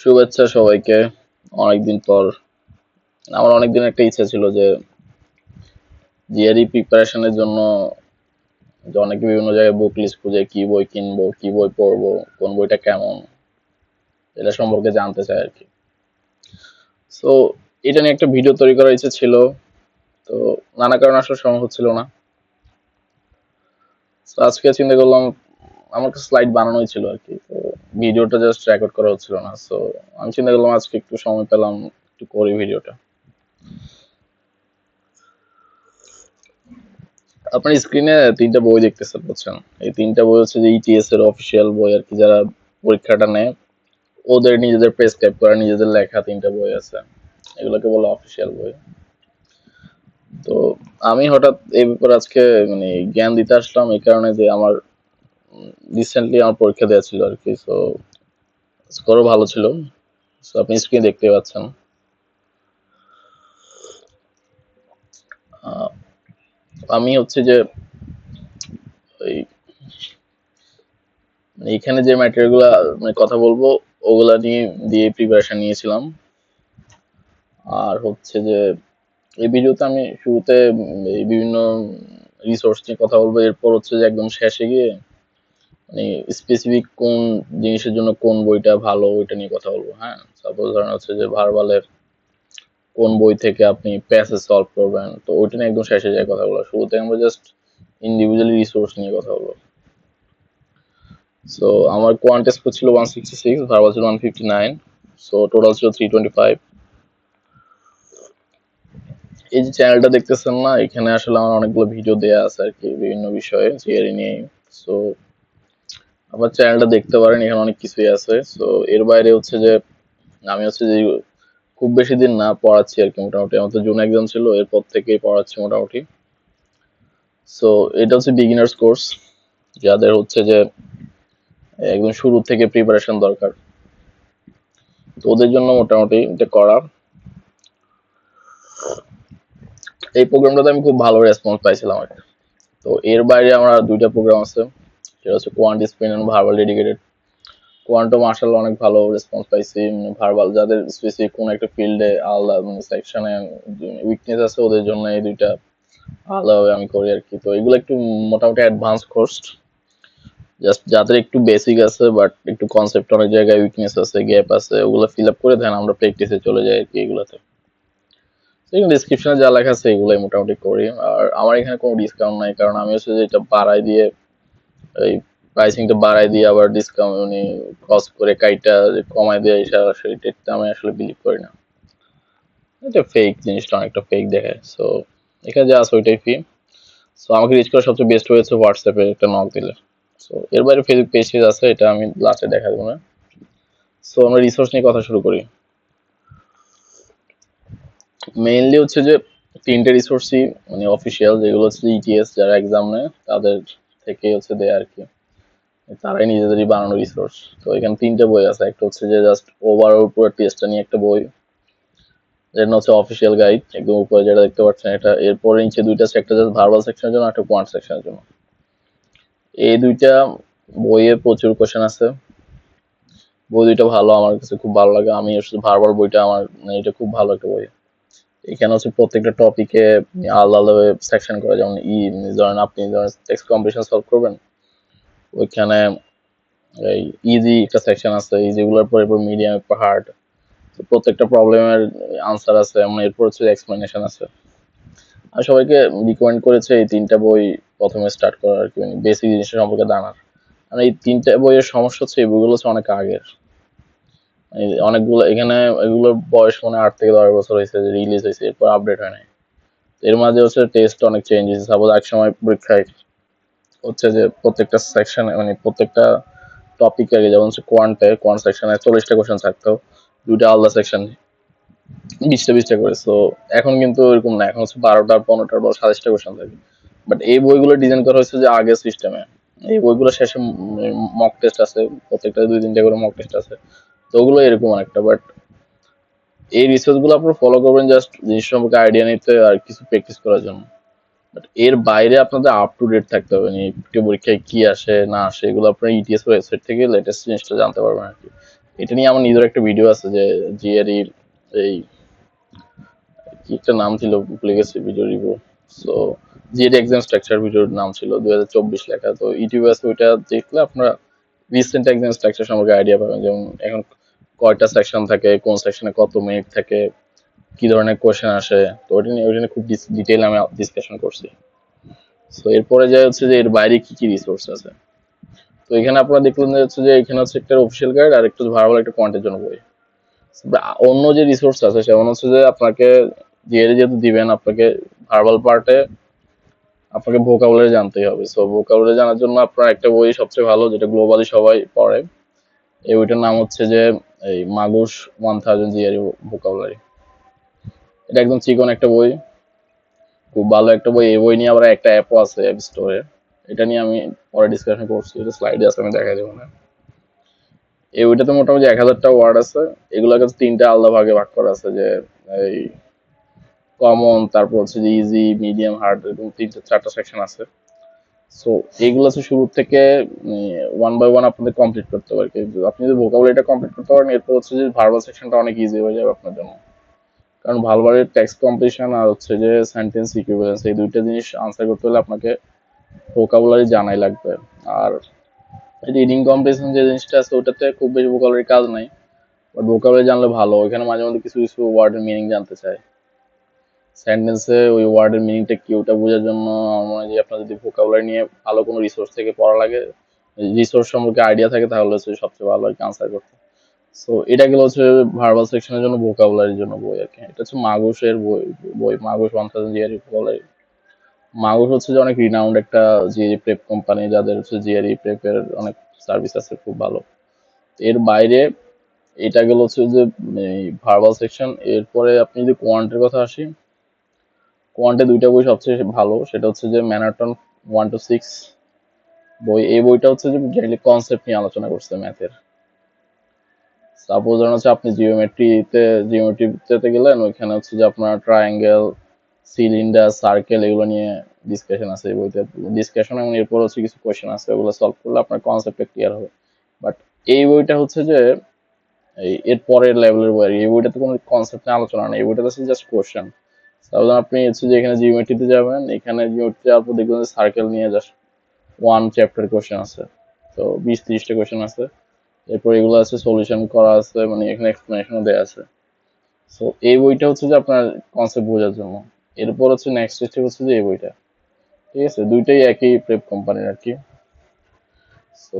শুভেচ্ছা সবাইকে। অনেকদিন পর আমার অনেকদিন একটা ইচ্ছা ছিল যে জিআরই প্রিপারেশনের জন্য যে অনেকে বিভিন্ন জায়গায় বুক লিস্ট খুঁজে কি বই কিনবো, কি বই পড়বো, কোন বইটা কেমন, এটা সম্পর্কে জানতে চাই আর কি। সো এটা নিয়ে একটা ভিডিও তৈরি করার ইচ্ছা ছিল, তো নানা কারণে আসলে সময় হচ্ছিল না। তো আজকে চিন্তা করলাম, আমার কাছে স্লাইড বানানোই ছিল আর কি, তো ভিডিওটা জাস্ট রেকর্ড করা হচ্ছিল না। সো আমি চিন্তা করলাম আজকে একটু সময় পেলাম, একটু করি ভিডিওটা। আপনার স্ক্রিনে তিনটা বই দেখতেছেন, বুঝছেন? এই তিনটা বই হচ্ছে যে ইটিএস এর অফিসিয়াল বই আর কি, যারা পরীক্ষাটা নেয় ওদের নিজেদের প্রেসক্রাইব করা, নিজেদের লেখা তিনটা বই আছে, এগুলোকে বলে অফিসিয়াল বই। তো আমি হঠাৎ এই ব্যাপারে আজকে মানে জ্ঞান দিতে আসলাম এই কারণে যে আমার রিসেন্টলি আমার পরীক্ষা দেওয়া ছিল আর কি। সো স্কোরও ভালো ছিল। সো আপনি স্ক্রিনে দেখতে পাচ্ছেন। আহ, আমি হচ্ছে যে ওই এখানে যে ম্যাটেরিয়াল গুলা মানে কথা বলবো ওগুলা নিয়ে দিয়ে প্রিপারেশন নিয়েছিলাম। আর হচ্ছে যে এই ভিডিওতে আমি শুরুতে এই বিভিন্ন রিসোর্স নিয়ে কথা বলবো, এরপর হচ্ছে যে একদম শেষে গিয়ে মানে স্পেসিফিক কোন জিনিসের জন্য কোন বইটা ভালো ওইটা নিয়ে কথা বলবো। হ্যাঁ, সাপোজ ধরেন হচ্ছে যে ভার্বালের কোন বই থেকে আপনি প্যাসেজ সলভ করবেন, তো ওইটা নিয়ে একদম শেষে যায় কথা বলা। শুরুতে আমরা জাস্ট ইন্ডিভিজুয়ালি রিসোর্স নিয়ে কথা বলবো। সো আমার কোয়ান্ট স্কোর ছিল 166, ভার্বাল ছিল 159, সো টোটাল ছিল 325। এই যে চ্যানেলটা দেখতেছেন না, এখানে আসলে আমার অনেকগুলো ভিডিও দেয়া আছে আর কি বিভিন্ন বিষয়ে থিওরি নিয়ে। সো আমার চ্যানেলটা দেখতে পারেন, এখানে অনেক কিছুই আছে। সো এর বাইরে হচ্ছে যে আমি হচ্ছে যে খুব বেশি দিন না পড়াচ্ছি আর কি, মোটামুটি আমার তো জুন এক্সাম ছিল, এরপর থেকেই পড়াচ্ছি মোটামুটি। সো এটা হচ্ছে বিগিনার্স কোর্স, যাদের হচ্ছে যে একদম শুরু থেকে প্রিপারেশন দরকার, তো ওদের জন্য মোটামুটি এটা করা। এই প্রোগ্রামটাতে আমি খুব ভালো রেসপন্স পাইছিলাম আর কি। তো এর বাইরে আমার আর দুইটা প্রোগ্রাম আছে, সেটা হচ্ছে quant spin and verbal dedicated. কোয়ান্টো মার্শাল অনেক ভালো রেসপন্স পাইছি। ভার্বাল যাদের স্পেসিফিক কোন একটা ফিল্ডে আলাদা মানে সেকশনে উইকনেস আছে ওদের জন্য এই দুইটা আলাদাভাবে আমি করি আর কি। তো এগুলো একটু মোটামুটি অ্যাডভান্স কোর্স, জাস্ট যাদের একটু বেসিক আছে বাট একটু কনসেপ্ট অনেক জায়গায় উইকনেস আছে, গ্যাপ আছে, ওগুলো ফিল আপ করে দেন আমরা প্র্যাকটিসে চলে যাই আর কি এগুলাতে। এগুলো ডিসক্রিপশনে যা লেখা আছে এগুলাই মোটামুটি করি। আর আমার এখানে কোনো ডিসকাউন্ট নাই, কারণ আমি হচ্ছে যে এটা বাড়াই দিয়ে এই প্রাইসিংটা বাড়াই দিয়ে আবার ডিসকাউন্ট মানে কস্ট করে কাইটা কমাই দিয়ে সরাসরি এটা আমি আসলে বিলিভ করি না। এটা ফেক, জিনিসটা অনেকটা ফেক দেখে। সো এখানে যা আছে ওইটাই ফি। সো আমাকে রিচ করা সবচেয়ে বেস্ট হয়েছে হোয়াটসঅ্যাপে একটা নক দিলে। সো এর বাইরে ফেসবুক পেজ আছে, এটা আমি লাস্টে দেখা দেবো না। সো আমরা রিসোর্স নিয়ে কথা শুরু করি। মেইনলি হচ্ছে যে তিনটে রিসোর্সই মানে অফিসিয়াল, যেগুলো হচ্ছে ইটিএস যারা এক্সাম নেয় তাদের থেকে হচ্ছে দেয় আর কি, তারাই নিজেদেরই বানানো রিসোর্স। তো এখানে তিনটে বই আছে, একটা হচ্ছে যে জাস্ট ওভারঅল পুরো টেস্টটা নিয়ে একটা বই, যেটা হচ্ছে অফিসিয়াল গাইড একদম উপরে যেটা দেখতে পাচ্ছেন এটা। এরপরে নিচে দুইটা আছে, একটা জাস্ট ভার্বাল সেকশনের জন্য, একটা কোয়ান্ট সেকশনের জন্য। এই দুইটা বইয়ে প্রচুর কোশ্চেন আছে, বই দুইটা ভালো, আমার কাছে খুব ভালো লাগে। আমি ভার্বাল বইটা আমার মানে এটা খুব ভালো একটা বই। এখানে হচ্ছে প্রত্যেকটা টপিকে আলাদা আলাদা সেকশন করা, যেমন ধরেন আপনি ধরেন টেক্সট কম্পিটিশন সলভ করবেন, ওইখানে এই ইজি একটা সেকশন আছে, ইজিগুলোর পরে মিডিয়াম এরপর হার্ড, প্রত্যেকটা প্রবলেমের আনসার আছে, এমন এরপর হচ্ছে এক্সপ্লেনেশন আছে। আমি সবাইকে রিকমেন্ড করেছে এই তিনটা বই প্রথমে স্টার্ট করার আর কি, মানে বেসিক জিনিসটা সম্পর্কে জানার। আর এই তিনটা বইয়ের সমস্যা হচ্ছে এই বইগুলো হচ্ছে অনেক আগের, অনেকগুলো এখানে এগুলোর বয়স মানে 8 থেকে 10 বছর হয়েছে যে রিলিজ হয়েছে, এরপর আপডেট হয় নাই। এর মাঝে হচ্ছে টেস্ট অনেক চেঞ্জ হয়েছে। সাপোজ এক সময় পরীক্ষায় হচ্ছে যে প্রত্যেকটা সেকশনে মানে প্রত্যেকটা টপিক আগে, যেমন হচ্ছে কোয়ান্ট সেকশনে 40টা কোশ্চেন থাকতো, দুইটা আলাদা সেকশন 20টা করে। সো এখন কিন্তু এরকম না, এখন হচ্ছে 12টার 15টার বা 27টা কোশ্চেন থাকে। বাট এই বইগুলো ডিজাইন করা হয়েছে যে আগের সিস্টেমে। এই বইগুলো শেষে মক টেস্ট আছে, প্রত্যেকটা 2-3টা করে মক টেস্ট আছে, তো ওগুলো এরকম অনেকটা। বাট এই রিসার্চ গুলো আপনারা ফলো করবেন জাস্ট জিনিস সম্পর্কে আইডিয়া নিতে আর কিছু প্র্যাকটিস করার জন্য। বাট এর বাইরে আপনাদের আপ টু ডেট থাকতে হবে, পরীক্ষায় কি আসে না আসে এগুলো আপনার ইটিএস ওয়েবসাইট থেকে লেটেস্ট জিনিসটা জানতে পারবেন আর কি। এটা নিয়ে আমার নিজের একটা ভিডিও আছে যে জিআরই এই কি একটা নাম ছিল ভুলে গেছি video review. So GRE exam structure ভিডিওর নাম ছিল 2024 লেখা। তো ইউটিউবে আছে, ওইটা দেখলে আপনারা রিসেন্ট এক্সাম স্ট্রাকচার সম্পর্কে আইডিয়া পাবেন, যেমন এখন কয়টা সেকশন থাকে, কোন সেকশনে কত মিনিট থাকে, কি ধরনের কোয়েশ্চেন আসে। তো ওইটা নিয়ে খুব ডিটেইল আমি ডিসকাশন করছি। তো এরপরে যা হচ্ছে যে এর বাইরে কি কি রিসোর্স আছে। তো এখানে আপনারা দেখলেন যে হচ্ছে যে এখানে হচ্ছে একটা অফিসিয়াল গাইড আর একটু ভার্বাল একটা কোয়ান্টের জন্য বই। অন্য যে রিসোর্স আছে সেমন হচ্ছে যে আপনাকে জিআরই যেহেতু দিবেন, আপনাকে ভার্বাল পার্টে আপনাকে ভোকাবুলারি জানতেই হবে। সো ভোকাবুলারি জানার জন্য আপনার একটা বই সবচেয়ে ভালো, যেটা গ্লোবালি সবাই পড়ে। এই বইটার নাম হচ্ছে যে এই মাগুস 1000 জিআরই ভোকাবুলারি। এটা একদম চিকন একটা বই, খুব ভালো একটা বই। এই বই নিয়ে আবার একটা অ্যাপও আছে অ্যাপ স্টোরে, এটা নিয়ে আমি পরে ডিসকাশন করছি, এটা স্লাইডে আছে, আমি দেখাই দেবো না। এই বইটাতে মোটামুটি 1000টা ওয়ার্ড আছে। এগুলোকে তিনটা আলাদা ভাগে ভাগ করা আছে, যে এই কমন, তারপর হচ্ছে যে ইজি, মিডিয়াম, হার্ড, এরকম তিনটা চারটা সেকশন আছে। সো এইগুলো হচ্ছে শুরু থেকে ওয়ান বাই ওয়ান আপনাদের কমপ্লিট করতে হবে আর কি। আপনি যদি ভোকাবুলারিটা কমপ্লিট করতে পারেন, এরপর হচ্ছে যে ভার্বাল সেকশনটা অনেক ইজি হয়ে যাবে আপনার জন্য। কারণ ভার্বালের টেক্সট কম্প্লিশন আর হচ্ছে যে সেন্টেন্স ইকুইভ্যালেন্স, এই দুইটা জিনিস আনসার করতে হলে আপনাকে ভোকাবুলারি জানাই লাগবে। আর রিডিং কম্প্রিহেনশন যে জিনিসটা আছে, ওটাতে খুব বেশি ভোকাবুলারি কাজ নাই, বাট ভোকাবুলারি জানলে ভালো। ওইখানে মাঝে মধ্যে কিছু কিছু ওয়ার্ডের মিনিং জানতে চায়, সেন্টেন্সে ওই ওয়ার্ডের মিনিংটা কি ওটা বোঝার জন্য আমার মনে হয় যে আপনার যদি ভোকাবুলারি নিয়ে ভালো কোনো রিসোর্স থেকে পড়া লাগে, রিসোর্স সম্পর্কে আইডিয়া থাকে, তাহলে হচ্ছে সবচেয়ে ভালো আর কি আনসার করতে। সো এটা গেল হচ্ছে ভার্বাল সেকশনের জন্য ভোকাবুলারির জন্য বই আর কি। এটা হচ্ছে মাগুসের বই, মাগুস 1000 জিআরই ভোকাবুলারি। মাগুস হচ্ছে যে অনেক রিনাউন্ড একটা জিআরই প্রেপ কোম্পানি, যাদের হচ্ছে জিআরই প্রেপের অনেক সার্ভিস আছে খুব ভালো। এর বাইরে এটা গেল হচ্ছে যে ভার্বাল সেকশন। এরপরে আপনি যদি কোয়ান্টের কথা আসি, কোয়ান্টে দুইটা বই সবচেয়ে ভালো, সেটা হচ্ছে যে ম্যানহাটন 1 to 6 বই। এই বইটা হচ্ছে যে জেনারেলি কনসেপ্ট নিয়ে আলোচনা করছে ম্যাথের। সাপোজ ধরেন হচ্ছে আপনি জিওমেট্রিতে গেলেন, ওইখানে হচ্ছে যে আপনার ট্রায়াঙ্গেল, সিলিন্ডার, সার্কেল, এগুলো নিয়ে ডিসকাশন আছে এই বইতে। ডিসকাশন এবং এরপর হচ্ছে কিছু কোয়েশ্চেন আছে, ওগুলো সলভ করলে আপনার কনসেপ্টটা ক্লিয়ার হবে। বাট এই বইটা হচ্ছে যে এর পরের লেভেলের বই। এই বইটাতে কোনো কনসেপ্ট নিয়ে আলোচনা নেই, এই বইটাতে হচ্ছে জাস্ট কোয়েশ্চেন। তাহলে আপনি হচ্ছে যে এখানে জিওমেট্রিতে যাবেন, এখানে জিওমেট্রি যাওয়ার পর দেখবেন যে সার্কেল নিয়ে জাস্ট ওয়ান চ্যাপ্টার কোয়েশ্চেন আছে। তো 20-30টা কোয়েশ্চেন আছে। এরপর এগুলো আছে সলিউশন করা আছে, মানে এখানে এক্সপ্লেনেশনও দেওয়া আছে। সো এই বইটা হচ্ছে যে আপনার কনসেপ্ট বোঝার জন্য। এরপর হচ্ছে নেক্সট স্টেপ হচ্ছে যে এই বইটা, ঠিক আছে, দুইটাই একই প্রেপ কোম্পানির আর কি। সো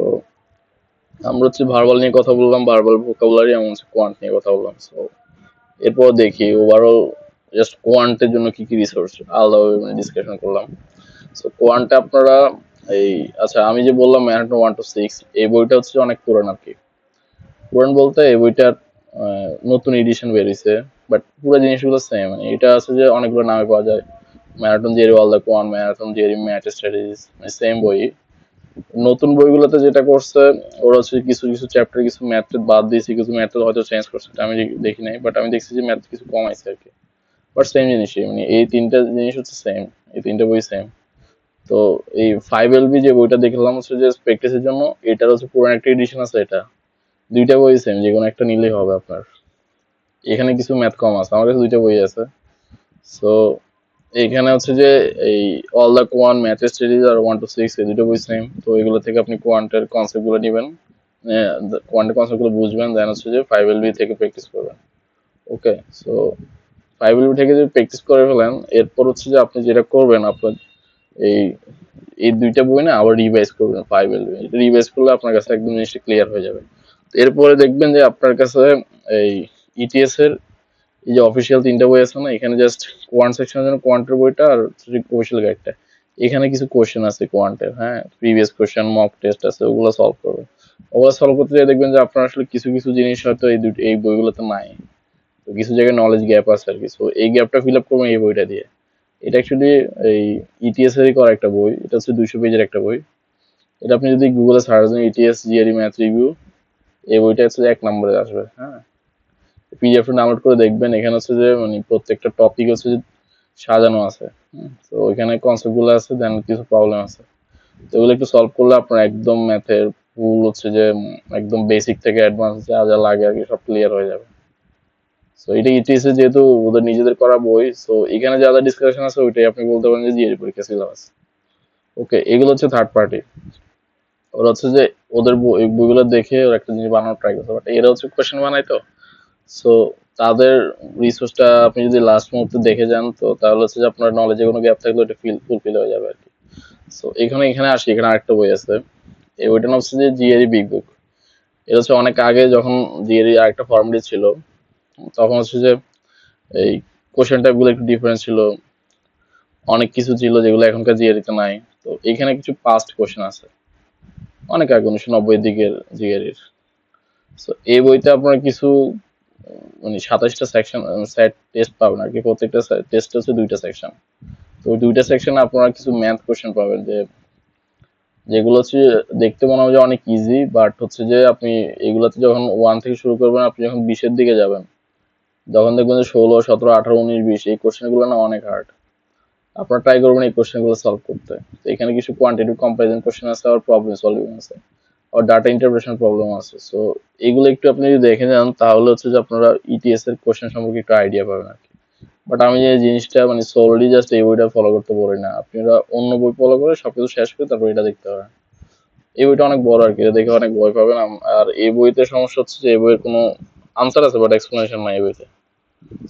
আমরা হচ্ছে ভার্বাল নিয়ে কথা বললাম, ভার্বাল ভোকাবুলারি, এবং হচ্ছে কোয়ান্ট নিয়ে কথা বললাম। সো এরপর দেখি ওভারঅল জাস্ট কোয়ান্টের জন্য কি কি রিসোর্স আলাদাভাবে ডিসকাশন করলাম। সো কোয়ান্টে আপনারা এই, আচ্ছা আমি যে বললাম ম্যানহাটন 1 to 6, এই বইটা হচ্ছে অনেক পুরান আর কি। পুরান বলতে এই বইটার নতুন এডিশন বেরিয়েছে, বাট পুরো জিনিসগুলো সেম। এটা আছে যে অনেকগুলো নামে পাওয়া যায়, ম্যারাথন জেরি অল দ্য কোয়ান, ম্যারাথন জেরি ম্যাথ স্ট্র্যাটেজিস, সেম বই। নতুন বইগুলোতে যেটা করছে, ওরা হচ্ছে কিছু কিছু চ্যাপ্টার কিছু ম্যাথ বাদ দিয়েছে, কিছু ম্যাথ হয়তো চেঞ্জ করছে, আমি দেখি নাই, বাট আমি দেখছি যে ম্যাথ কিছু কমাইছে আর কি। বাট সেম জিনিসই, মানে এই তিনটা জিনিস হচ্ছে সেম, এই তিনটা বই সেম। তো এই 5LB যে বইটা দেখলাম হচ্ছে যে প্র্যাকটিসের জন্য, এটার হচ্ছে পুরান একটা এডিশন আছে, এটা দুইটা বই সেম, যে কোনো একটা নিলেই হবে আপনার। এখানে কিছু ম্যাথ কম আছে, আমার কাছে দুইটা বই আছে। সো এখানে হচ্ছে যে এই all the quant, math studies আর 1 to 6, এই দুটো বই সেম। তো এগুলো থেকে আপনি কোয়ান্টের কনসেপ্ট গুলো নেবেন, কোয়ান্টের কনসেপ্ট গুলো বুঝবেন, দেন হচ্ছে যে 5LB থেকে প্র্যাকটিস করবেন। ওকে, সো 5LB থেকে যদি প্র্যাকটিস করে ফেলেন, এরপর হচ্ছে যে আপনি যেটা করবেন, আপনার এই এই দুইটা বই না আবার রিভাইজ করবেন। 5LB রিভাইজ করলে আপনার কাছে একদম জিনিসটা ক্লিয়ার হয়ে যাবে। এরপরে দেখবেন যে আপনার কাছে এই ইটিএস এর এই যে অফিসিয়াল তিনটা বই আছে না, এখানে জাস্ট কোয়ান্ট সেকশনের জন্য কোয়ান্টের বইটা আর অফিসিয়াল গাইডটা। এখানে কিছু কোশ্চেন আছে কোয়ান্টের, হ্যাঁ, প্রিভিয়াস কোশ্চেন, মক টেস্ট আছে, ওগুলো সলভ করবে। ওগুলো সলভ করতে গিয়ে দেখবেন যে আপনার আসলে কিছু কিছু জিনিস হয়তো এই বইগুলোতে নাই। তো কিছু জায়গায় নলেজ গ্যাপ আছে আর কি। সো এই গ্যাপটা ফিল আপ করবেন এই বইটা দিয়ে। এটা অ্যাকচুয়ালি এই ইটিএস এরই করা একটা বই, এটা হচ্ছে 200 পেজের একটা বই। এটা আপনি যদি গুগলে সার্চ দেন ইটিএস জিআরই ম্যাথ রিভিউ, এই বইটা হচ্ছে 1 নম্বরে আসবে, হ্যাঁ। পিডিএফ ডাউনলোড করে দেখবেন, এখানে হচ্ছে যে মানে প্রত্যেকটা টপিক হচ্ছে যে সাজানো আছে। তো ওইখানে কনসেপ্ট গুলো আছে, দেন কিছু প্রবলেম আছে, তো এগুলো একটু সলভ করলে আপনার একদম ম্যাথের ফুল হচ্ছে যে একদম বেসিক থেকে অ্যাডভান্স যা যা লাগে আর কি সব ক্লিয়ার হয়ে যাবে। সো এটা ইটিএস এ যেহেতু ওদের নিজেদের করা বই, সো এখানে যা যা ডিসকাশন আছে ওইটাই আপনি বলতে পারেন যে জিআরই পরীক্ষা সিলেবাস। ওকে, এগুলো হচ্ছে থার্ড পার্টি। ওরা হচ্ছে যে ওদের বইগুলো দেখে ওরা একটা জিনিস বানানোর ট্রাই করছে, বাট এরা হচ্ছে কোয়েশ্চেন বানায় তো। সো তাদের রিসোর্সটা আপনি যদি লাস্ট মুহূর্তে দেখে যান তো তাহলে হচ্ছে যে আপনার নলেজে কোনো গ্যাপ থাকলে ওটা ফুলফিল হয়ে যাবে আর কি। সো এখানে আসি, এখানে আরেকটা বই আছে, এই বইটার নাম হচ্ছে যে জিআরই বিগ বুক। এটা হচ্ছে অনেক আগে যখন জিআরই আরেকটা ফর্মুলি ছিল তখন হচ্ছে যে এই কোশ্চেন টাইপ গুলো একটু ডিফারেন্স ছিল, অনেক কিছু ছিল যেগুলো এখনকার জিআরইতে নাই। তো এখানে কিছু পাস্ট কোশ্চেন আছে অনেক আগে 1990 দিকের জিআরইর। সো এই বইতে আপনারা কিছু মানে 27টা সেকশন সেট টেস্ট পাবেন আর কি, প্রত্যেকটা টেস্ট হচ্ছে 2টা সেকশন। তো ওই 2টা সেকশনে আপনারা কিছু ম্যাথ কোশ্চেন পাবেন যে যেগুলো হচ্ছে দেখতে মনে হয় যে অনেক ইজি, বাট হচ্ছে যে আপনি এগুলাতে যখন 1 থেকে শুরু করবেন, আপনি যখন 20-এর দিকে যাবেন তখন দেখবেন যে 16, 17, 18, 19, 20 এই কোশ্চেন গুলো না অনেক হার্ড। আপনারা ট্রাই করবেন এই কোশ্চেন গুলো সলভ করতে। তো এখানে কিছু কোয়ান্টিটিভ কম্পারিজন কোশ্চেন আছে আর প্রবলেম সলভিং আছে আর ডাটা ইন্টারপ্রিটেশন প্রবলেম আছে। সো এগুলো একটু আপনি যদি দেখে যান তাহলে হচ্ছে যে আপনারা ইটিএস এর কোশ্চেন সম্পর্কে একটু আইডিয়া পাবেন আর কি। বাট আমি যে জিনিসটা মানে সোললি জাস্ট এই বইটা ফলো করতে পারি না, আপনারা অন্য বই ফলো করে সবকিছু শেষ করে তারপর এটা দেখতে পারেন। এই বইটা অনেক বড় আর কি, এটা দেখে অনেক ভয় পাবেন। আর এই বইতে সমস্যা হচ্ছে যে এই বইয়ের কোনো আনসার আছে বাট এক্সপ্লেনেশন নাই এই বইতে।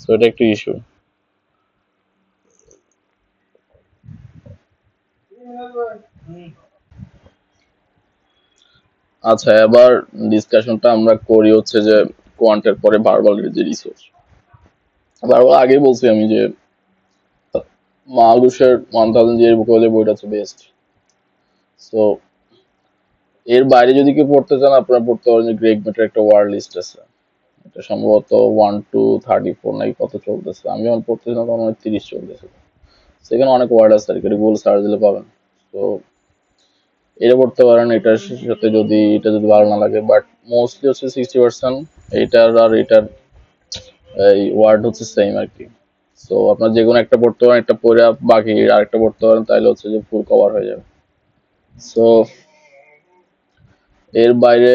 সো এটা একটু ইস্যু। আচ্ছা, এবার ডিসকাশনটা আমরা করি হচ্ছে যে কোয়ান্টের পরে ভার্বাল যে রিসোর্স। ভার্বাল আগেই বলছি আমি যে মালগুসের 1000 যে ভোকাবুলারি বইটা হচ্ছে বেস্ট। সো এর বাইরে যদি কেউ পড়তে চান আপনারা পড়তে পারেন যে গ্রেগ মেটের একটা ওয়ার্ড লিস্ট আছে, এটা সম্ভবত 1 to 34 নাকি কত চলতেছে, আমি যখন পড়তেছিলাম তখন 30 চলতেছে। সেখানে অনেক ওয়ার্ড আছে আর কি, গুগল সার্চ দিলে পাবেন। তো এটা পড়তে পারেন, এটার সাথে যদি এটা যদি ভালো না লাগে, বাট মোস্টলি হচ্ছে 60% এটার আর এটার এই ওয়ার্ড হচ্ছে সেম আর কি। সো আপনার যে কোনো একটা পড়তে পারেন, একটা পড়ে বাকি আরেকটা পড়তে পারেন, তাহলে হচ্ছে যে ফুল কভার হয়ে যাবে। সো এর বাইরে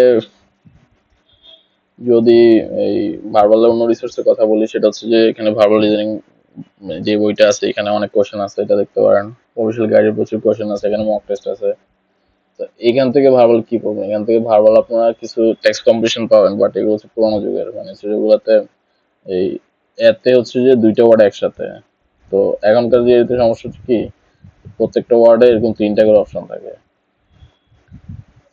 যদি এই ভার্বাল অন্য রিসোর্সের কথা বলি, সেটা হচ্ছে যে এখানে ভার্বাল রিজনিং যে বইটা আছে এখানে অনেক কোশ্চেন আছে, এটা দেখতে পারেন। অফিসিয়াল গাইডের প্রচুর কোশ্চেন আছে, এখানে মক টেস্ট আছে। তো এখান থেকে ভার্বাল কি করবেন, এখান থেকে ভার্বাল আপনারা কিছু টেক্সট কম্পিটিশন পাবেন, বাট এগুলো হচ্ছে পুরোনো যুগের, মানে যেগুলোতে এই এতে হচ্ছে যে 2টা ওয়ার্ড একসাথে। তো এখনকার যে এতে সমস্যা হচ্ছে কি প্রত্যেকটা ওয়ার্ডে এরকম 3টা করে অপশন থাকে।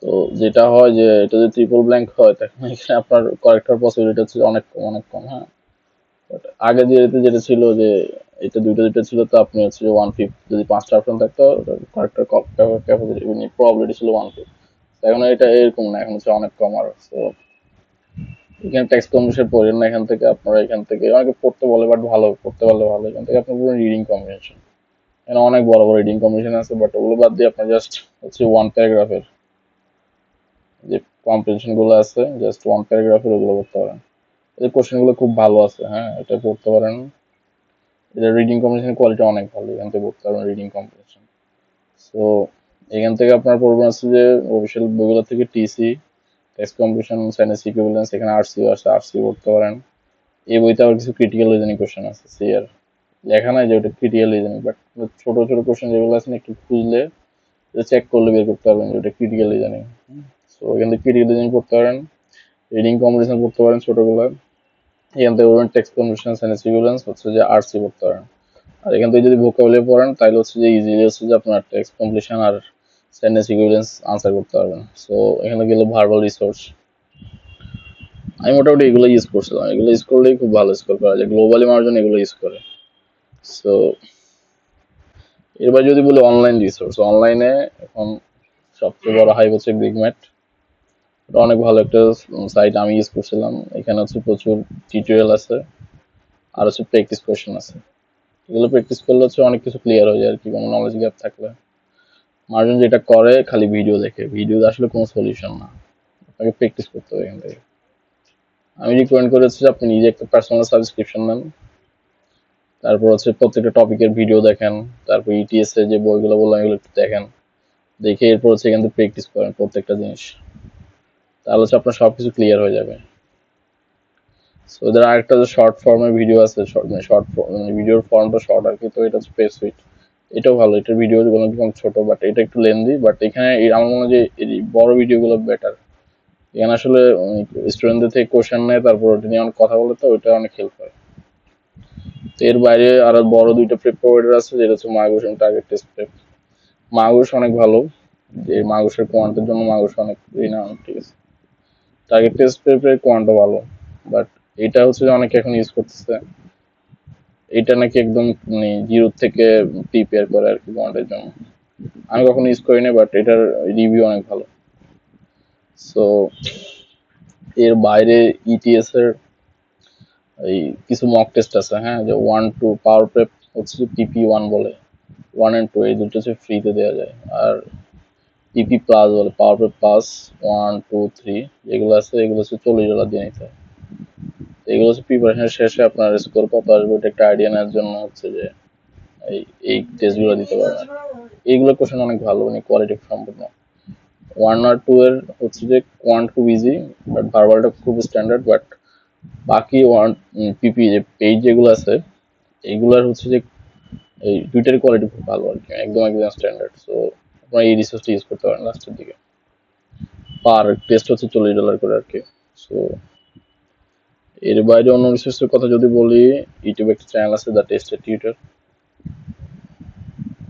তো যেটা হয় যে এটা যদি ট্রিপল ব্ল্যাঙ্ক হয় তখন এখানে আপনার কারেক্ট হওয়ার পসিবিলিটি হচ্ছে অনেক কম, অনেক কম। হ্যাঁ, বাট আগে যেটা ছিল যে এটা দুইটা ছিল, তো আপনি হচ্ছে 1/5 যদি 5টা অপশন থাকতো কারেক্ট ক্যাপাসিটি মানে প্রবাবিলিটি ছিল 1/5। এখন এটা এরকম না, এখন হচ্ছে অনেক কম। আর তো এখানে টেক্সট কম্বিনেশন পড়েন না, এখান থেকে আপনারা এখান থেকে অনেকে পড়তে বলে, বাট ভালো পড়তে পারলে ভালো। এখান থেকে আপনার পুরো রিডিং কম্বিনেশন, এখানে অনেক বড় বড় রিডিং কম্বিনেশন আছে, বাট ওগুলো বাদ দিয়ে আপনার জাস্ট হচ্ছে ওয়ান প্যারাগ্রাফের যে কম্পিটিশন গুলো আছে, জাস্ট ওয়ান প্যারাগ্রাফের ওগুলো করতে পারেন। এই কোশ্চেন গুলো খুব ভালো আছে, হ্যাঁ এটা পড়তে পারেন। এটা রিডিং কম্পিটিশন কোয়ালিটি অনেক ভালো, এখান থেকে পড়তে পারবেন রিডিং কম্পিটিশন। সো এখান থেকে আপনার পড়বেন আছে যে অফিসিয়াল বইগুলো থেকে TC, text competition, science equivalence, এখানে আরসি আছে, আরসি পড়তে পারেন। এই বইতে আবার কিছু ক্রিটিক্যাল রিজনিং কোশ্চেন আছে, সিআর লেখা নাই যে ওটা ক্রিটিক্যাল রিজনিং, বাট ছোট ছোট কোশ্চেন যেগুলো আছে একটু খুঁজলে চেক করলে বের করতে পারবেন যে ওটা ক্রিটিক্যাল রিজনিং। সো এখান থেকে ক্রিটিক্যাল রিজনিং পড়তে পারেন, রিডিং কম্পিটিশন পড়তে পারেন ছোটগুলো। এখান থেকে পড়বেন টেক্সট কম্পিটিশন, সাইন্স ইকুইভ্যালেন্স, হচ্ছে যে আরসি পড়তে পারেন। আর এখান থেকে যদি ভোকাবুলারি পড়েন তাহলে হচ্ছে যে ইজিলি হচ্ছে যে আপনার টেক্সট কমপ্লিশন আর সেন্টেন্স ইকুইভ্যালেন্স আনসার করতে পারবেন। সো এখানে গেল ভার্বাল রিসোর্স। আমি মোটামুটি এগুলো ইউজ করছিলাম, এগুলো ইউজ করলেই খুব ভালো স্কোর করা যায়, গ্লোবালি মার্জন এগুলো ইউজ করে। সো এবার যদি বলি অনলাইন রিসোর্স, অনলাইনে এখন সবচেয়ে বড় হাইপ হচ্ছে বিগম্যাট। এটা অনেক ভালো একটা সাইট, আমি ইউজ করছিলাম। এখানে হচ্ছে প্রচুর টিউটোরিয়াল আছে আর হচ্ছে প্র্যাকটিস কোশ্চেন আছে। এগুলো প্র্যাকটিস করলে হচ্ছে অনেক কিছু ক্লিয়ার হয়ে যায় আর কি, কোনো নলেজ গ্যাপ থাকলে। মার্জন যেটা করে খালি ভিডিও দেখে, ভিডিও আসলে কোনো সলিউশন না, আপনাকে প্র্যাকটিস করতে হবে এখান থেকে। আমি রিকমেন্ড করেছি যে আপনি নিজে একটা পার্সোনাল সাবস্ক্রিপশন নেন, তারপর হচ্ছে প্রত্যেকটা টপিকের ভিডিও দেখেন, তারপর ইটিএস এর যে বইগুলো বললাম এগুলো একটু দেখেন, দেখে এরপর হচ্ছে এখান থেকে প্র্যাকটিস করেন প্রত্যেকটা জিনিস। তাহলে হচ্ছে আপনার সবকিছু ক্লিয়ার হয়ে যাবে। সো এদের আরেকটা যে শর্ট ফর্মের ভিডিও আছে, শর্ট ভিডিওর ফর্মটা শর্ট আর কি, তো এটা হচ্ছে পেজ সুইট, এটাও ভালো। এটার ভিডিও গুলো কম ছোট, বাট এটা একটু লেন্দি, বাট এখানে আমার মনে হয় যে এই বড় ভিডিওগুলো বেটার। এখানে আসলে স্টুডেন্টদের থেকে কোশ্চেন নেয়, তারপর ওটা নিয়ে অনেক কথা বলে, তো ওইটা অনেক হেল্প হয়। তো এর বাইরে আরো বড় দুইটা প্রেপ প্রোভাইডার আছে, যেটা হচ্ছে মাগুস এবং টার্গেট টেস্ট প্রেপ। মাগুস অনেক ভালো, যে মাগুসের কোয়ান্টের জন্য মাগুস অনেক রিনাউন্ড, ঠিক আছে। টার্গেট টেস্ট প্রেপের কোয়ান্টও ভালো, বাট এটা হচ্ছে যে অনেকে এখন ইউজ করতেছে, এটা নাকি একদম মানে জিরো থেকে প্রিপেয়ার করে আর কি কোয়ান্টের জন্য। আমি কখনো ইউজ করি না, বাট এটার রিভিউ অনেক ভালো। সো এর বাইরে ইটিএস এর এই কিছু মক টেস্ট আছে, হ্যাঁ, যে 1-2 পাওয়ার প্রেপ হচ্ছে PP1 বলে, 1 and 2 এই দুটো হচ্ছে ফ্রিতে দেওয়া যায়। আর পিপি প্লাস বলে, পাওয়ার প্রেপ প্লাস 1-2-3 যেগুলো আছে, এগুলো হচ্ছে $40 দিয়ে নিতে হয়। এগুলো হচ্ছে প্রিপারেশন শেষে আপনার স্কোর কত আসবে ওটা একটা আইডিয়া নেওয়ার জন্য হচ্ছে যে এই এই টেস্টগুলো দিতে পারবেন। এইগুলো কোশ্চেন অনেক ভালো, মানে কোয়ালিটি সম্পূর্ণ। 1 আর 2 এর হচ্ছে যে কোয়ান্ট খুব ইজি, বাট ভার্বালটা খুব স্ট্যান্ডার্ড, বাট বাকি পিপি যে পেজ যেগুলো আছে এইগুলার হচ্ছে যে এই দুইটার কোয়ালিটি খুব ভালো আর কি, একদম একদম স্ট্যান্ডার্ড। সো আপনারা এই রিসোর্সটা ইউজ করতে পারেন লাস্টের দিকে। পার টেস্ট হচ্ছে $40 করে আর কি। সো এর বাইরে অন্য রিসোর্সের কথা যদি বলি, ইউটিউবে একটা চ্যানেল আছে দ্য টেস্টেড টিউটর।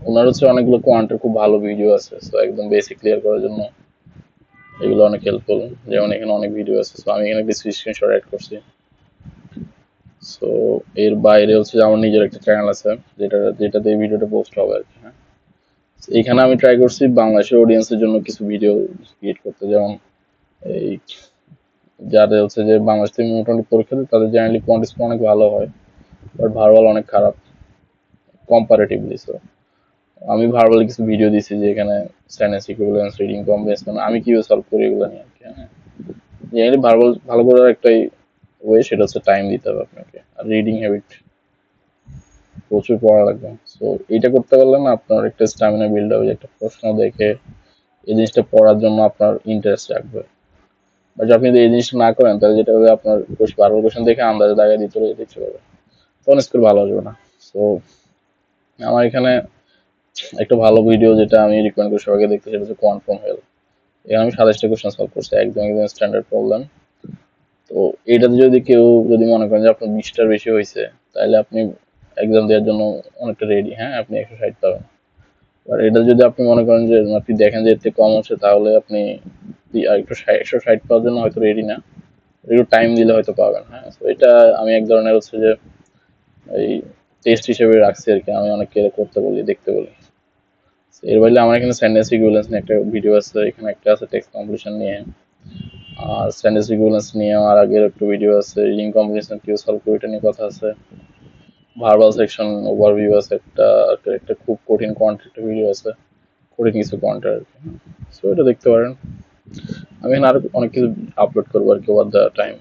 ওনার হচ্ছে অনেকগুলো কোয়ান্টের খুব ভালো ভিডিও আছে, সো একদম বেসিক ক্লিয়ার করার জন্য এগুলো অনেক হেল্পফুল। যেমন এখানে অনেক ভিডিও আছে, সো আমি এখানে কিছু স্ক্রিনশট অ্যাড করছি। সো এর বাইরে হচ্ছে আমার নিজের একটা চ্যানেল আছে, যেটাতে এই ভিডিওটা পোস্ট হবে আর কি, হ্যাঁ। এখানে আমি ট্রাই করছি বাংলাদেশের অডিয়েন্সের জন্য কিছু ভিডিও ক্রিয়েট করতে, যেমন এই যাদের হচ্ছে যে বাংলাদেশ থেকে মোটামুটি পরীক্ষা দেয় তাদের জেনারেলি কোয়ান্টিস অনেক ভালো হয়, বাট ভার্বাল অনেক খারাপ কম্পারেটিভলি। সো আমি ভার্বালি কিছু ভিডিও দিছি যে এখানে সেন্টেন্স ইকুইভ্যালেন্স, রিডিং কম্প্রিহেনশন আমি কিভাবে সলভ করি এগুলো নিয়ে আর কি, হ্যাঁ। জেনারেলি ভার্বাল ভালো করার একটাই ওয়ে, সেটা হচ্ছে টাইম দিতে হবে আপনাকে, আর রিডিং হ্যাবিট প্রচুর পড়া লাগবে। সো এইটা করতে পারলে না আপনার একটা স্ট্যামিনা বিল্ড হবে, একটা প্রশ্ন দেখে এই জিনিসটা পড়ার জন্য আপনার ইন্টারেস্ট রাখবে। বাট আপনি যদি এই জিনিসটা না করেন, তাহলে যেটা হবে আপনার বারবার কোশ্চেন দেখে আন্দাজে দাগায় দিয়ে চলে যেতে ইচ্ছে করবে, তখন স্কোর ভালো আসবে না। সো আমার এখানে একটা ভালো ভিডিও যেটা আমি রিকমেন্ড করি সবাইকে দেখতে, সেটা হচ্ছে কোয়ান্ট ফ্রম হেল। এখানে আমি 27টা কোশ্চেন সলভ করছি, একদম একদম স্ট্যান্ডার্ড প্রবলেম। তো এটাতে যদি কেউ যদি মনে করেন যে আপনার 20টার বেশি হয়েছে, তাহলে আপনি এক্সাম দেওয়ার জন্য অনেকটা রেডি, হ্যাঁ, আপনি 160 পাবেন। আর এটা যদি আপনি মনে করেন যে আপনি দেখেন যে এর থেকে কম হচ্ছে, তাহলে আপনি একটু 160 পাওয়ার জন্য হয়তো রেডি না, একটু টাইম দিলে হয়তো পাবেন, হ্যাঁ। তো এটা আমি এক ধরনের হচ্ছে যে এই টেস্ট হিসেবে রাখছি আর কি, আমি অনেককে করতে বলি, দেখতে বলি। এর বাইরে আমার এখানে সেন্টেন্স ইকুইভ্যালেন্স নিয়ে একটা ভিডিও আছে, এখানে একটা আছে টেক্সট কম্প্লিশন নিয়ে, আর সেন্টেন্স ইকুইভ্যালেন্স নিয়ে আর আগের একটা ভিডিও আছে, রিডিং কম্প্রিহেনশন কিউ সলভ করে এটা নিয়ে কথা আছে, ভার্বাল সেকশন ওভারভিউ আছে একটা, একটা খুব কঠিন কোয়ান্টের একটা ভিডিও আছে, কঠিন কিছু কোয়ান্টের আর কি। সো এটা দেখতে পারেন। আমি এখানে আরো অনেক কিছু আপলোড করবো আর কি ওভার দ্য টাইম।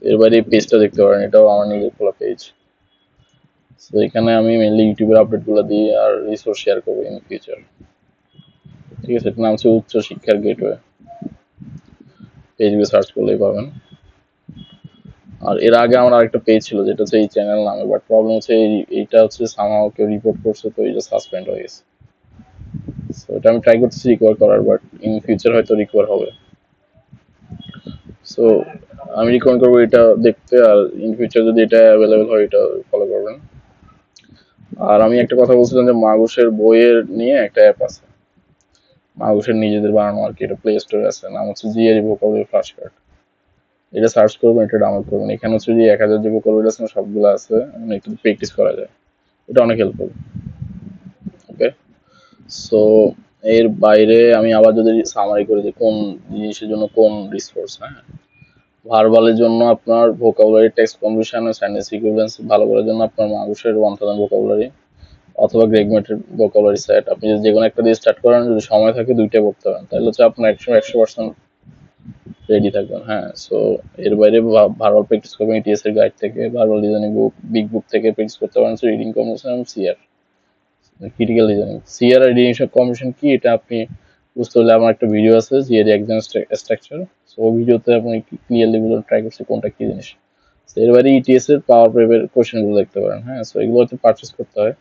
এর বাইরে এই পেজটা দেখতে পারেন, এটাও আমার নিজের খোলা পেজ। তো এখানে আমি মেনলি ইউটিউবের আপডেট গুলো দিই আর রিসোর্স শেয়ার করবো ইন ফিউচার, ঠিক আছে। এটার নাম হচ্ছে উচ্চ শিক্ষার গেটওয়ে, পেজগুলো সার্চ করলেই পাবেন। আর এর আগে আমার আরেকটা পেজ ছিল যেটা হচ্ছে এই চ্যানেল নামে, বাট প্রবলেম হচ্ছে এইটা হচ্ছে সামহাও কেউ রিপোর্ট করছে, তো এটা সাসপেন্ড হয়ে গেছে। সো এটা আমি ট্রাই করতেছি রিকভার করার, বাট ইন ফিউচার হয়তো রিকভার হবে। সো আমি রিকমেন্ড করবো এটা দেখতে, আর ইন ফিউচার যদি এটা অ্যাভেলেবেল হয় এটা ফলো করবেন। আর আমি একটা কথা বলছিলাম যে মাগুসের বইয়ের নিয়ে একটা অ্যাপ আছে, মাগুসের নিজেদের বানানো আর কি, এটা প্লে স্টোরে আছে, নাম হচ্ছে জিআরই ভোকাবুলারি ফ্ল্যাশ কার্ড। এটা সার্চ করবেন, এটা ডাউনলোড করবেন। এখানে হচ্ছে যে 1000 যে ভোকাবুলারি আছে সবগুলো আছে, মানে একটু প্র্যাকটিস করা যায়, এটা অনেক হেল্পফুল। ওকে, সো এর বাইরে আমি আবার যদি সামারি করি যে কোন জিনিসের জন্য কোন রিসোর্স, হ্যাঁ, ভার্বালের জন্য আপনার ভোকাবুলারি টেক্সট কম্প্রিহেনশন আর সেন্টেন্স ইকুইভ্যালেন্স ভালো করার জন্য আপনার মাগুসের 1000 ভোকাবুলারি অথবা গ্রেগমেটের ভোকাবুলারি সেট, আপনি যদি যে কোনো একটা দিয়ে স্টার্ট করেন, যদি সময় থাকে দুইটা পড়তে পারেন, তাহলে হচ্ছে আপনার 100% রেডি থাকবেন, হ্যাঁ। সো এর বাইরে ভার্বাল প্র্যাকটিস করবেন ইটিএস এর গাইড থেকে, ভার্বাল রিজনিং বুক, বিগ বুক থেকে প্র্যাকটিস করতে পারেন, রিডিং কম্প্রিহেনশন এবং CR critical reasoning. CR are reading comprehension কি, এটা আপনি বুঝতে হলে আমার একটা ভিডিও আছে জিএডি এক্সাম স্ট্রাকচার, সো ওই ভিডিওতে আপনি ক্লিয়ারলি গুলো ট্রাই করছি কোনটা কি জিনিস। তো এর বাইরে ইটিএস এর পাওয়ার প্রেপের কোশ্চেন গুলো দেখতে পারেন। হ্যাঁ, সো এগুলো হচ্ছে পারচেস করতে হয়,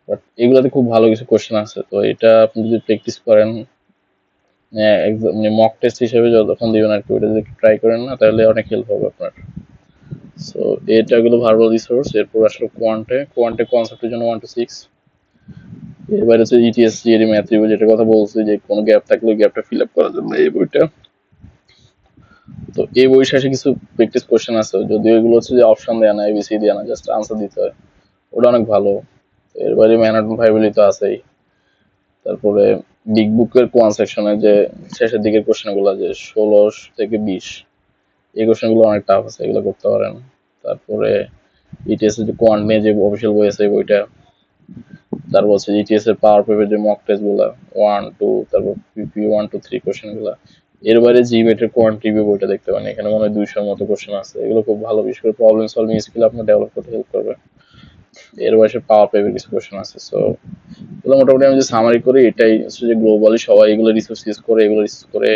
বাট এগুলোতে খুব ভালো কিছু কোশ্চেন আছে। তো এটা আপনি যদি প্র্যাকটিস করেন, মানে মক টেস্ট হিসেবে যতক্ষণ দিবেন আর কি, ওটা যদি ট্রাই করেন না তাহলে অনেক হেল্প হবে আপনার। সো এটা গেলো ভার্বাল রিসোর্স। এরপর আসলে কোয়ান্টে কনসেপ্টের জন্য 1 to 6। এর বাইরে হচ্ছে ইটিএস জিএডি ম্যাথ রিভিউ, যেটা কথা বলছি যে কোনো গ্যাপ থাকলে ওই গ্যাপটা ফিল আপ করার জন্য এই বইটা। তো এই বই শেষে কিছু প্র্যাকটিস কোশ্চেন আছে, যদিও এগুলো হচ্ছে যে অপশন দেয়া না, এবিসি দেয়া না, জাস্ট আনসার দিতে হয়, ওটা অনেক ভালো। এর বাইরে ম্যানহাটন ভাইবেলি তো আছেই। তারপরে বিগ বুকের কোয়ান সেকশনে যে শেষের দিকের কোশ্চেন গুলো, যে 16 থেকে 20, এই কোশ্চেন গুলো অনেক টাফ আছে, এগুলো করতে পারেন। তারপরে ইটিএস এর যে কোয়ান্ট নিয়ে যে অফিসিয়াল বই আছে বইটা, তারপর হচ্ছে ইটিএস এর পাওয়ার পেপার যে মক টেস্ট গুলা 1 2, তারপর পিপি 1 2 3 কোশ্চেন গুলা। এর বাইরে জিমেট এর কোয়ান্ট রিভিউ বইটা দেখতে পারেন, এখানে মনে হয় 200 মতো কোশ্চেন আছে, এগুলো খুব ভালো, বিশেষ করে প্রবলেম সলভিং স্কিল আপনার ডেভেলপ করতে হেল্প করবে। এর বাইরে পাওয়ার পেপার কিছু কোশ্চেন আছে। সো এগুলো মোটামুটি আমি যে সামারি করি, এটাই হচ্ছে যে গ্লোবালি সবাই এগুলো রিসার্চ ইউজ করে, এগুলো রিসার্চ করে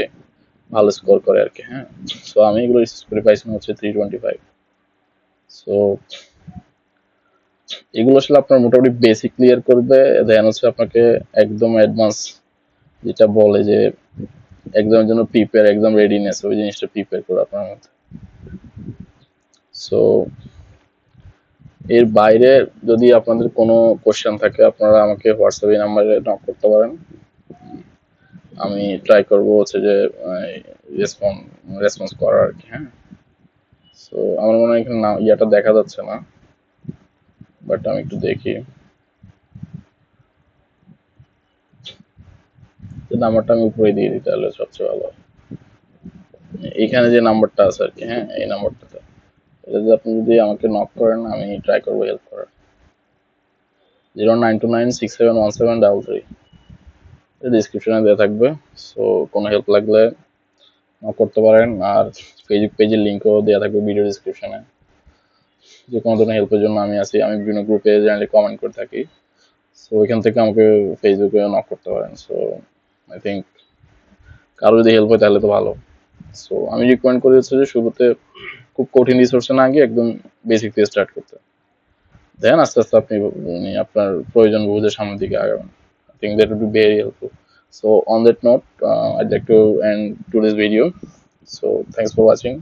ভালো স্কোর করে আর কি। হ্যাঁ, সো আমি এগুলো রিসার্চ করে পাইছিলাম হচ্ছে 325। সো এগুলো আসলে আপনার মোটামুটি বেসিক ক্লিয়ার করবে, দেন হচ্ছে আপনাকে একদম অ্যাডভান্স যেটা বলে যে এক্সামের জন্য প্রিপেয়ার, এক্সাম রেডিনেস, ওই জিনিসটা প্রিপেয়ার করে আপনার মধ্যে। সো এর বাইরে যদি আপনাদের কোনো কোশ্চেন থাকে, আপনারা আমাকে হোয়াটসঅ্যাপ এই নাম্বারে নক করতে পারেন, আমি ট্রাই করবো হচ্ছে যে রেসপন্স করার আর কি। হ্যাঁ, সো আমার মনে হয় এখানে ইয়াটা দেখা যাচ্ছে না, বাট আমি একটু দেখি নাম্বারটা আমি উপরে দিয়ে দিই, তাহলে সবচেয়ে ভালো। এখানে যে নাম্বারটা আছে আর কি, হ্যাঁ এই নাম্বারটাতে, এটা যদি আপনি যদি আমাকে নক করেন, আমি ট্রাই করবো হেল্প করার। 0929671733, ডিসক্রিপশনে দেওয়া থাকবে। সো কোনো হেল্প লাগলে নক করতে পারেন, আর ফেসবুক পেজের লিঙ্কও দেওয়া থাকবে ভিডিও ডিসক্রিপশনে। যে কোনো ধরনের হেল্পের জন্য আমি আছি, আমি বিভিন্ন গ্রুপে জেনারেলি কমেন্ট করে থাকি, সো ওইখান থেকে আমাকে ফেসবুকে নক করতে পারেন। সো আই থিঙ্ক কারো যদি হেল্প হয় তাহলে তো ভালো। সো আমি রিকমেন্ড করি হচ্ছে যে শুরুতে খুব কঠিন রিসোর্সে না গিয়ে একদম বেসিক দিয়ে স্টার্ট করতে, দেন আস্তে আস্তে আপনি আপনার প্রয়োজন বুঝে সামনের দিকে আগাবেন। I think that would be very helpful. So on that note, I'd like to end today's video. So thanks for watching.